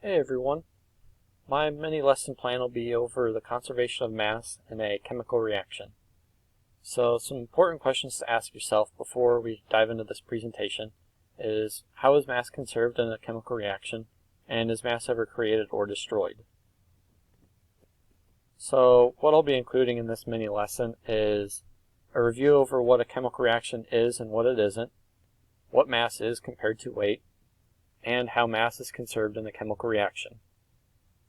Hey everyone, my mini lesson plan will be over the conservation of mass in a chemical reaction. So some important questions to ask yourself before we dive into this presentation is, how is mass conserved in a chemical reaction, and is mass ever created or destroyed? So what I'll be including in this mini lesson is a review over what a chemical reaction is and what it isn't, what mass is compared to weight, and how mass is conserved in a chemical reaction.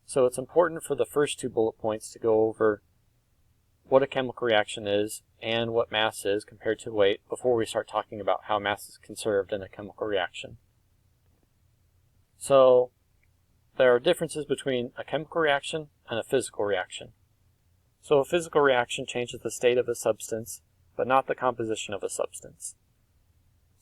So it's important for the first two bullet points to go over what a chemical reaction is and what mass is compared to weight before we start talking about how mass is conserved in a chemical reaction. So there are differences between a chemical reaction and a physical reaction. So a physical reaction changes the state of a substance, but not the composition of a substance.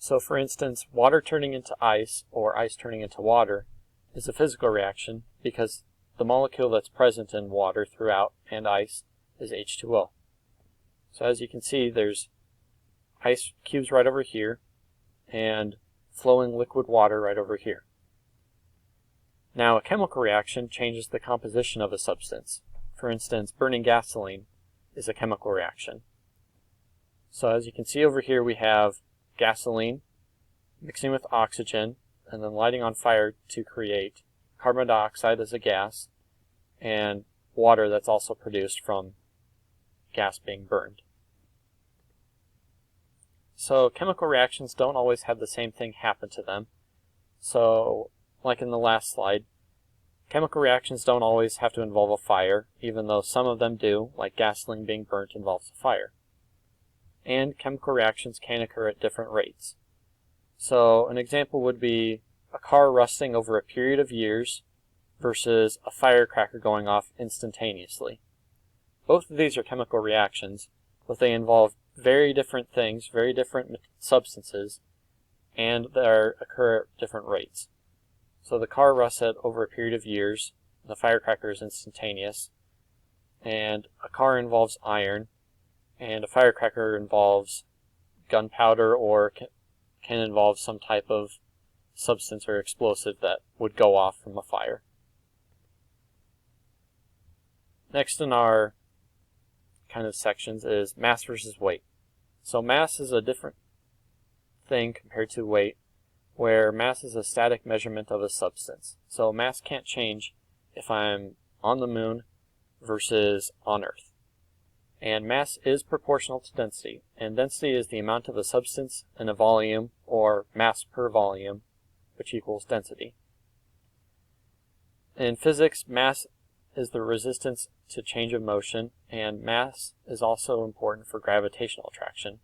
So for instance, water turning into ice or ice turning into water is a physical reaction because the molecule that's present in water throughout and ice is H2O. So as you can see, there's ice cubes right over here and flowing liquid water right over here. Now a chemical reaction changes the composition of a substance. For instance, burning gasoline is a chemical reaction. So as you can see over here, we have gasoline mixing with oxygen and then lighting on fire to create carbon dioxide as a gas and water that's also produced from gas being burned. So chemical reactions don't always have the same thing happen to them. So like in the last slide, chemical reactions don't always have to involve a fire, even though some of them do, like gasoline being burnt involves a fire. And chemical reactions can occur at different rates. So an example would be a car rusting over a period of years versus a firecracker going off instantaneously. Both of these are chemical reactions, but they involve very different things, very different substances, and they occur at different rates. So the car rusts at over a period of years, the firecracker is instantaneous, and a car involves iron, and a firecracker involves gunpowder or can involve some type of substance or explosive that would go off from a fire. Next in our kind of sections is mass versus weight. So mass is a different thing compared to weight, where mass is a static measurement of a substance. So mass can't change if I'm on the moon versus on Earth. And mass is proportional to density, and density is the amount of a substance in a volume, or mass per volume, which equals density. In physics, mass is the resistance to change of motion, and mass is also important for gravitational attraction.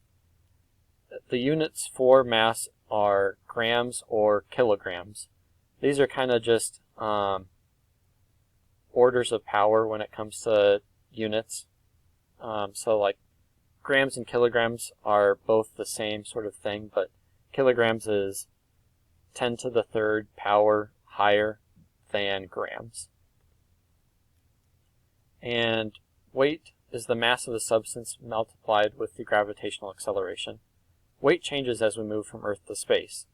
The units for mass are grams or kilograms. These are kind of just orders of power when it comes to units. So like grams and kilograms are both the same sort of thing, but kilograms is 10 to the third power higher than grams. And weight is the mass of a substance multiplied with the gravitational acceleration. Weight changes as we move from Earth to space.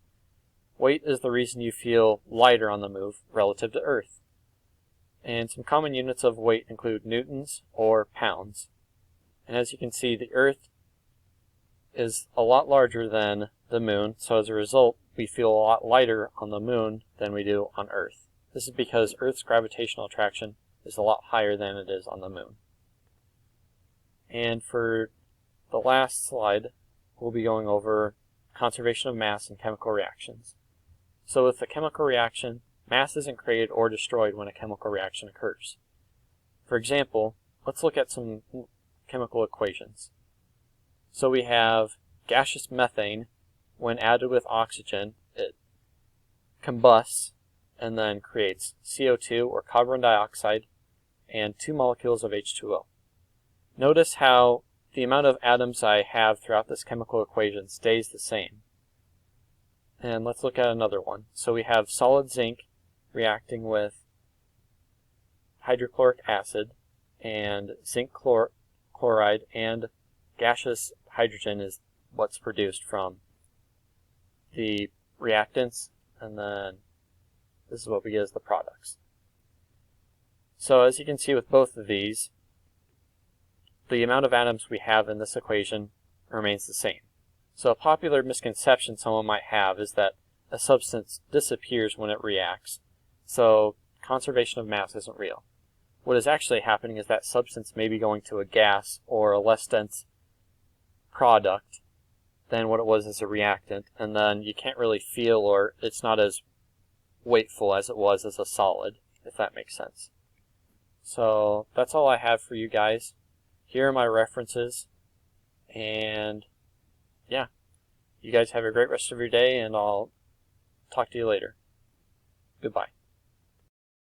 Weight is the reason you feel lighter on the move relative to Earth. And some common units of weight include newtons or pounds. And as you can see, the Earth is a lot larger than the moon, so as a result, we feel a lot lighter on the moon than we do on Earth. This is because Earth's gravitational attraction is a lot higher than it is on the moon. And for the last slide, we'll be going over conservation of mass in chemical reactions. So with a chemical reaction, mass isn't created or destroyed when a chemical reaction occurs. For example, let's look at some chemical equations. So we have gaseous methane. When added with oxygen, it combusts and then creates CO2 or carbon dioxide and 2 molecules of H2O. Notice how the amount of atoms I have throughout this chemical equation stays the same. And let's look at another one. So we have solid zinc reacting with hydrochloric acid and zinc chloride, and gaseous hydrogen is what's produced from the reactants and then This is what we get as the products. So as you can see with both of these, the amount of atoms we have in this equation remains the same. So a popular misconception someone might have is that a substance disappears when it reacts, so conservation of mass isn't real. What is actually happening is that substance may be going to a gas or a less dense product than what it was as a reactant, and then you can't really feel, or it's not as weightful as it was as a solid, if that makes sense. So that's all I have for you guys. Here are my references, and yeah, you guys have a great rest of your day, and I'll talk to you later. Goodbye.